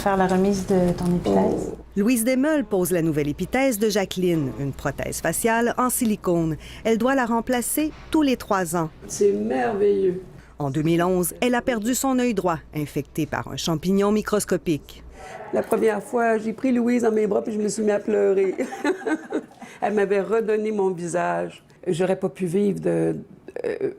te faire la remise de ton épithèse. Louise Desmeules pose la nouvelle épithèse de Jacqueline, une prothèse faciale en silicone. Elle doit la remplacer tous les 3 ans. C'est merveilleux. En 2011, elle a perdu son œil droit, infecté par un champignon microscopique. La première fois, j'ai pris Louise dans mes bras puis je me suis mis à pleurer. Elle m'avait redonné mon visage. J'aurais pas pu vivre de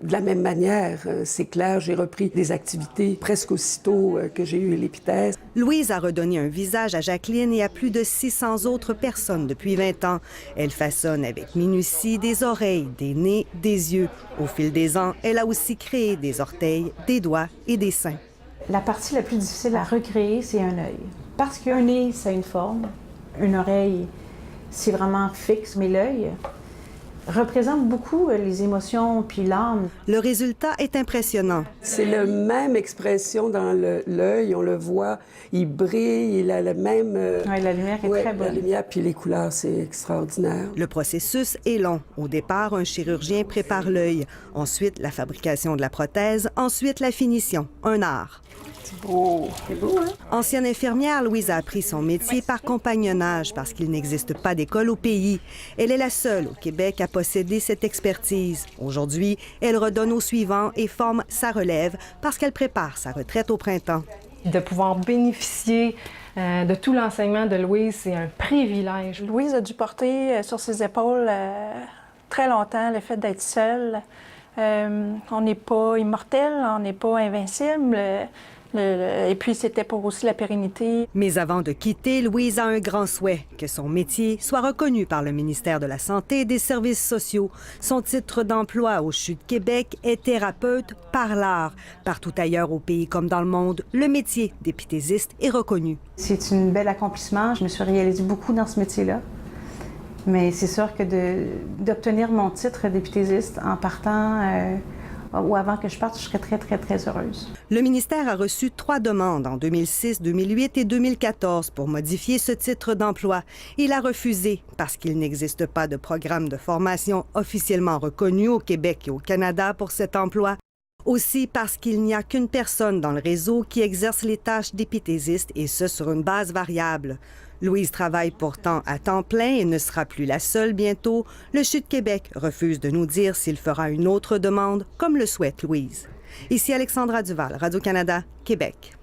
la même manière. C'est clair, j'ai repris des activités presque aussitôt que j'ai eu l'épithèse. Louise a redonné un visage à Jacqueline et à plus de 600 autres personnes depuis 20 ans. Elle façonne avec minutie des oreilles, des nez, des yeux. Au fil des ans, elle a aussi créé des orteils, des doigts et des seins. La partie la plus difficile à recréer, c'est un œil. Parce qu'un nez, ça a une forme. Une oreille, c'est vraiment fixe. Mais l'œil représente beaucoup les émotions puis l'âme. Le résultat est impressionnant. C'est la même expression dans l'œil, on le voit, il brille, il a le même... Oui, la lumière est très bonne. La lumière puis les couleurs, c'est extraordinaire. Le processus est long. Au départ, un chirurgien prépare l'œil. Ensuite, la fabrication de la prothèse. Ensuite, la finition. Un art. C'est beau. C'est beau, hein? Ancienne infirmière, Louise a appris son métier par compagnonnage parce qu'il n'existe pas d'école au pays. Elle est la seule au Québec à posséder cette expertise. Aujourd'hui, elle redonne au suivant et forme sa relève parce qu'elle prépare sa retraite au printemps. De pouvoir bénéficier de tout l'enseignement de Louise, c'est un privilège. Louise a dû porter sur ses épaules très longtemps le fait d'être seule. On n'est pas immortel, on n'est pas invincible. Et puis, c'était pour aussi la pérennité. Mais avant de quitter, Louise a un grand souhait, que son métier soit reconnu par le ministère de la Santé et des Services sociaux. Son titre d'emploi au CHU de Québec est thérapeute par l'art. Partout ailleurs au pays comme dans le monde, le métier d'épithésiste est reconnu. C'est un bel accomplissement. Je me suis réalisée beaucoup dans ce métier-là. Mais c'est sûr que d'obtenir mon titre d'épithésiste en partant... ou avant que je parte, je serais très, très, très heureuse. Le ministère a reçu 3 demandes en 2006, 2008 et 2014 pour modifier ce titre d'emploi. Il a refusé parce qu'il n'existe pas de programme de formation officiellement reconnu au Québec et au Canada pour cet emploi. Aussi parce qu'il n'y a qu'une personne dans le réseau qui exerce les tâches d'épithésiste et ce sur une base variable. Louise travaille pourtant à temps plein et ne sera plus la seule bientôt. Le CHU de Québec refuse de nous dire s'il fera une autre demande, comme le souhaite Louise. Ici Alexandra Duval, Radio-Canada, Québec.